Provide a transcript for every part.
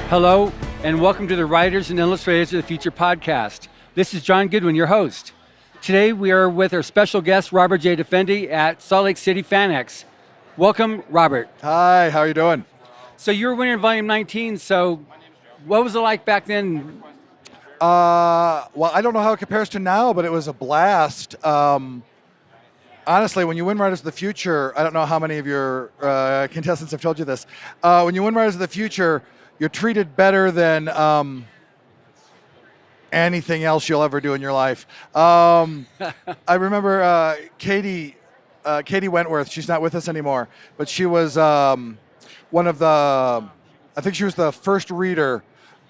Hello, and welcome to the Writers and Illustrators of the Future podcast. This is John Goodwin, your host. Today we are with our special guest, Robert J Defendi at Salt Lake City FanX. Welcome, Robert. Hi, how are you doing? So you were winning Volume 19, so what was it like back then? Well, I don't know how it compares to now, but it was a blast. Honestly, when you win Writers of the Future, I don't know how many of your contestants have told you this. When you win Writers of the Future, you're treated better than anything else you'll ever do in your life. I remember Katie Wentworth. She's not with us anymore, but she was one of the, I think she was the first reader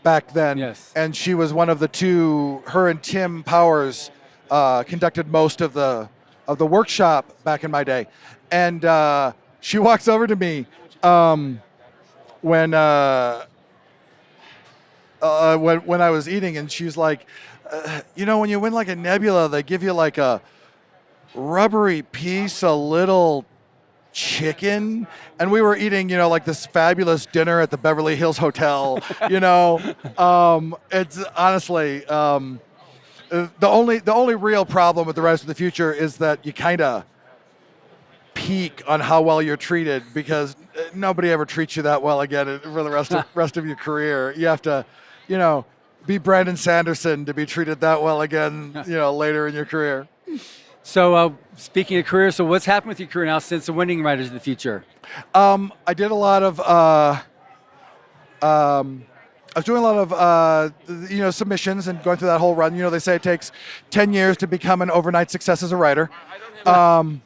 back then. Yes. And she was one of the two, her and Tim Powers conducted most of the workshop back in my day. And she walks over to me when I was eating, and she's like, when you win like a nebula, they give you like a rubbery piece, a little chicken, and we were eating, like this fabulous dinner at the Beverly Hills Hotel. It's honestly the only real problem with the Rise of the Future is that you kind of peak on how well you're treated, because nobody ever treats you that well again for the rest of your career. You have to, be Brandon Sanderson to be treated that well again, later in your career. So speaking of career, so what's happened with your career now since the winning Writers of the Future? I did a lot of, I was doing a lot of, submissions and going through that whole run. They say it takes 10 years to become an overnight success as a writer. And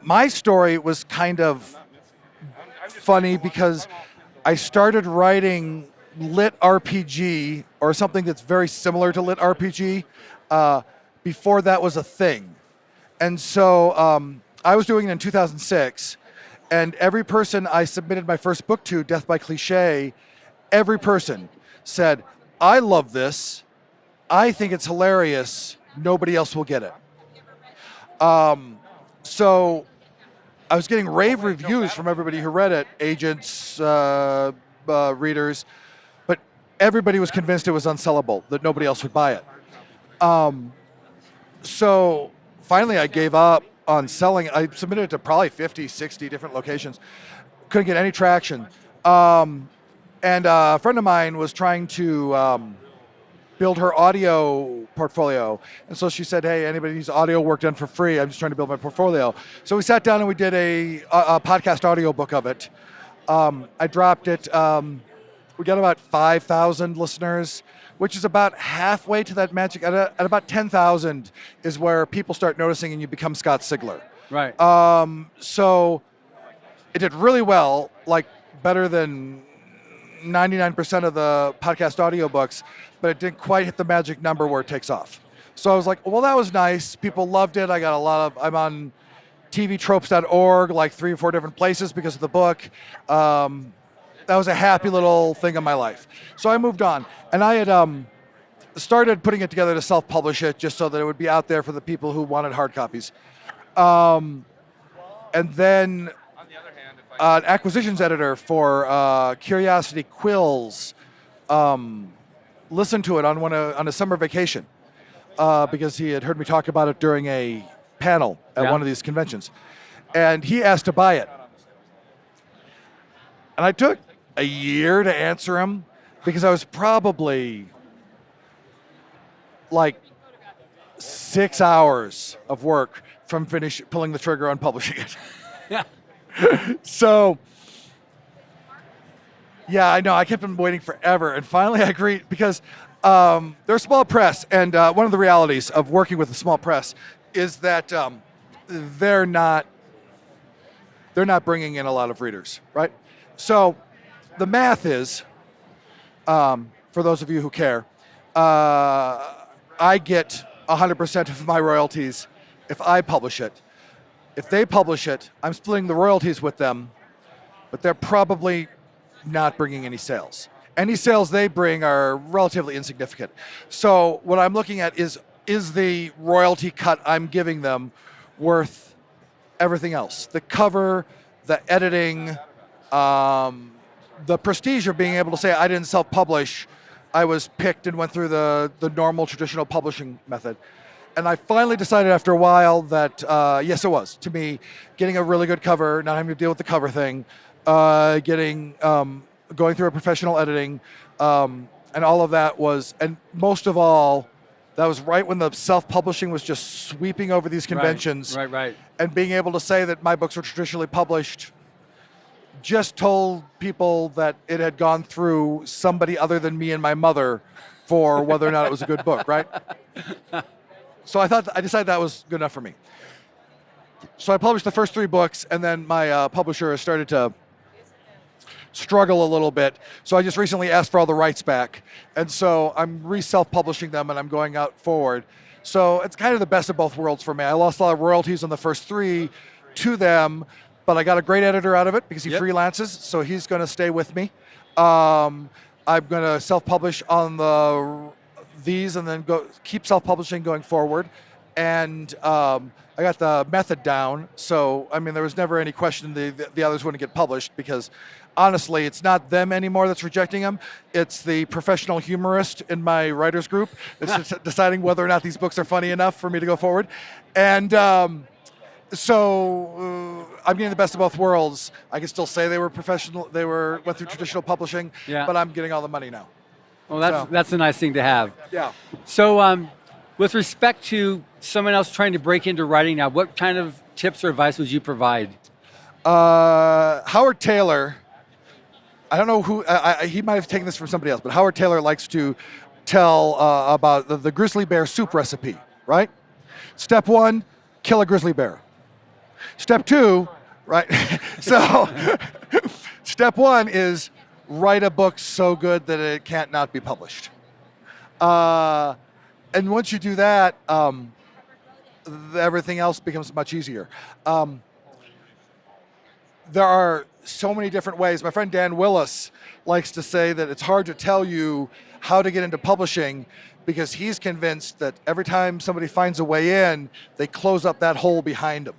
my story was kind of funny because I started writing lit RPG, or something that's very similar to lit RPG, before that was a thing. And so I was doing it in 2006, and every person I submitted my first book to, Death by Cliché, every person said, I love this, I think it's hilarious, nobody else will get it. So I was getting rave reviews from everybody who read it, agents, readers, but everybody was convinced it was unsellable, that nobody else would buy it. So finally I gave up on selling. I submitted it to probably 50, 60 different locations. Couldn't get any traction. And a friend of mine was trying to build her audio portfolio. And so she said, hey, anybody needs audio work done for free? I'm just trying to build my portfolio. So we sat down and we did a podcast audiobook of it. I dropped it. We got about 5,000 listeners, which is about halfway to that magic. At about 10,000 is where people start noticing and you become Scott Sigler. Right. So it did really well, like better than 99% of the podcast audiobooks, but it didn't quite hit the magic number where it takes off. So I was like, well, that was nice. People loved it. I got I'm on tvtropes.org, like 3 or 4 different places because of the book. That was a happy little thing in my life. So I moved on, and I had started putting it together to self-publish it just so that it would be out there for the people who wanted hard copies. And then an acquisitions editor for Curiosity Quills listened to it on a summer vacation because he had heard me talk about it during a panel at one of these conventions. And he asked to buy it. And I took a year to answer him because I was probably like 6 hours of work from pulling the trigger on publishing it. Yeah. So, yeah, I know. I kept him waiting forever, and finally I agreed because they're a small press, and one of the realities of working with a small press is that they're not bringing in a lot of readers, right? So the math is, for those of you who care, I get 100% of my royalties if I publish it. If they publish it, I'm splitting the royalties with them, but they're probably not bringing any sales. Any sales they bring are relatively insignificant. So what I'm looking at is the royalty cut I'm giving them worth everything else? The cover, the editing, the prestige of being able to say I didn't self-publish. I was picked and went through the normal traditional publishing method. And I finally decided after a while that, yes, it was. To me, getting a really good cover, not having to deal with the cover thing, going through a professional editing, and all of that was, and most of all, that was right when the self-publishing was just sweeping over these conventions. Right. And being able to say that my books were traditionally published just told people that it had gone through somebody other than me and my mother for whether or not it was a good book, right? So I decided that was good enough for me. So I published the first 3 books, and then my publisher has started to struggle a little bit. So I just recently asked for all the rights back. And so I'm self-publishing them, and I'm going out forward. So it's kind of the best of both worlds for me. I lost a lot of royalties on the first 3 to them, but I got a great editor out of it because he freelances, so he's going to stay with me. I'm going to self-publish on these and then keep self-publishing going forward. And I got the method down, so I mean there was never any question the others wouldn't get published, because honestly it's not them anymore that's rejecting them, it's the professional humorist in my writers group that's deciding whether or not these books are funny enough for me to go forward. And so I'm getting the best of both worlds. I can still say they were professional, went through traditional publishing, but I'm getting all the money now. Well, that's a nice thing to have. Yeah. So with respect to someone else trying to break into writing now, what kind of tips or advice would you provide? Howard Taylor, I don't know who, he might have taken this from somebody else, but Howard Taylor likes to tell about the grizzly bear soup recipe, right? Step 1, kill a grizzly bear. Step 2, right? So step 1 is write a book so good that it can't not be published. And once you do that, everything else becomes much easier. There are so many different ways. My friend Dan Willis likes to say that it's hard to tell you how to get into publishing, because he's convinced that every time somebody finds a way in, they close up that hole behind them.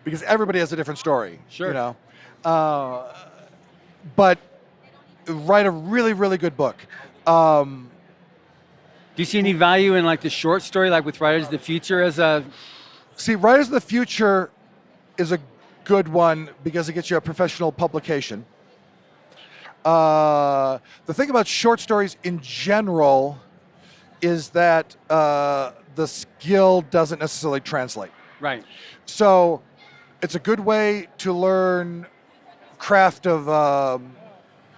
Because everybody has a different story. Sure. You know? But write a really, really good book. Do you see any value in like the short story, like with Writers of the Future as a... See, Writers of the Future is a good one because it gets you a professional publication. The thing about short stories in general is that the skill doesn't necessarily translate. Right. So it's a good way to learn craft of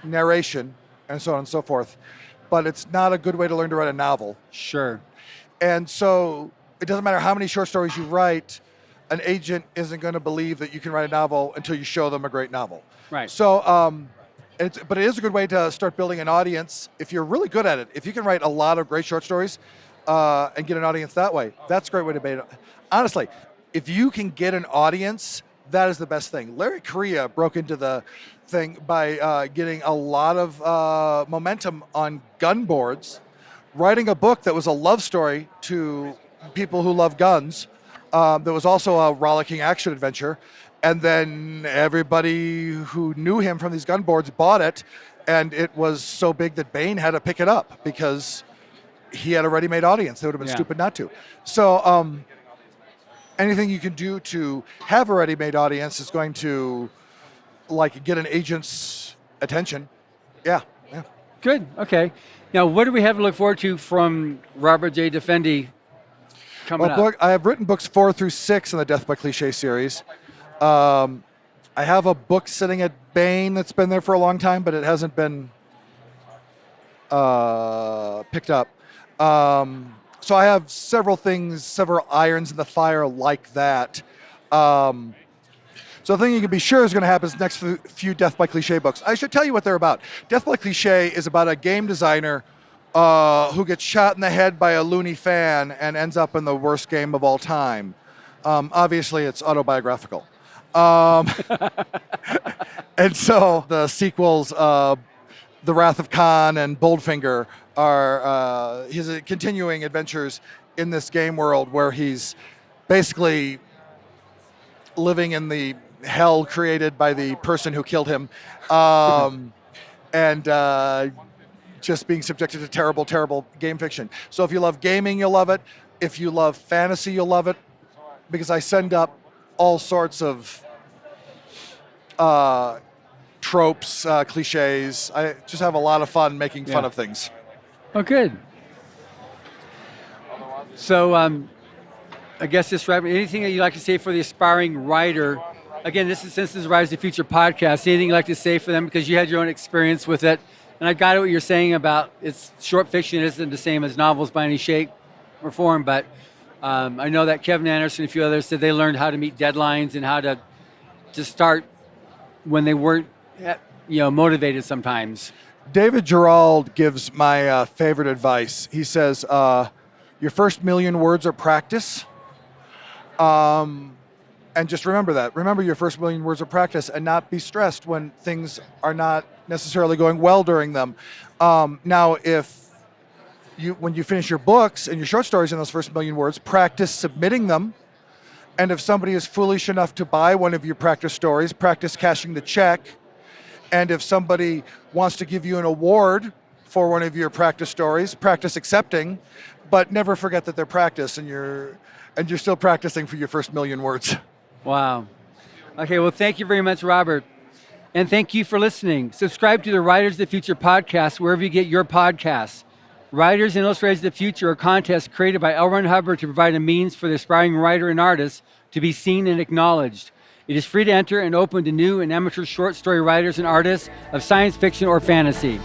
narration and so on and so forth, but it's not a good way to learn to write a novel. Sure. And so it doesn't matter how many short stories you write, an agent isn't going to believe that you can write a novel until you show them a great novel. Right. So, but it is a good way to start building an audience if you're really good at it. If you can write a lot of great short stories and get an audience that way, that's a great way to make it. Honestly, if you can get an audience, that is the best thing. Larry Correia broke into the thing by getting a lot of momentum on gun boards, writing a book that was a love story to people who love guns, that was also a rollicking action adventure, and then everybody who knew him from these gun boards bought it, and it was so big that Bain had to pick it up because he had a ready-made audience. They would have been stupid not to. So anything you can do to have a ready-made audience is going to get an agent's attention. Yeah. Good, okay. Now, what do we have to look forward to from Robert J. Defendi coming up? I have written books 4 through 6 in the Death by Cliché series. I have a book sitting at Bain that's been there for a long time, but it hasn't been picked up. So I have several irons in the fire like that. So the thing you can be sure is going to happen is next few Death by Cliché books. I should tell you what they're about. Death by Cliché is about a game designer who gets shot in the head by a loony fan and ends up in the worst game of all time. Obviously, it's autobiographical. And so the sequels, The Wrath of Khan and Boldfinger, are his continuing adventures in this game world where he's basically living in the hell created by the person who killed him, and just being subjected to terrible, terrible game fiction. So if you love gaming, you'll love it. If you love fantasy, you'll love it, because I send up all sorts of tropes, cliches. I just have a lot of fun making fun of things. Oh, good. So I guess this wrap. Anything that you'd like to say for the aspiring writer? Again, since this is Writers of the Future podcast, anything you'd like to say for them, because you had your own experience with it? And I got what you're saying about it's short fiction isn't the same as novels by any shape or form, but I know that Kevin Anderson and a few others said they learned how to meet deadlines and how to start when they weren't motivated sometimes. David Gerald gives my favorite advice. He says, your first million words are practice. And just remember that. Remember your first million words of practice, and not be stressed when things are not necessarily going well during them. Now, when you finish your books and your short stories in those first million words, practice submitting them. And if somebody is foolish enough to buy one of your practice stories, practice cashing the check. And if somebody wants to give you an award for one of your practice stories, practice accepting, but never forget that they're practice, and you're still practicing for your first million words. Wow. Okay, well, thank you very much, Robert. And thank you for listening. Subscribe to the Writers of the Future podcast wherever you get your podcasts. Writers and Illustrators of the Future are contests created by L. Ron Hubbard to provide a means for the aspiring writer and artist to be seen and acknowledged. It is free to enter and open to new and amateur short story writers and artists of science fiction or fantasy.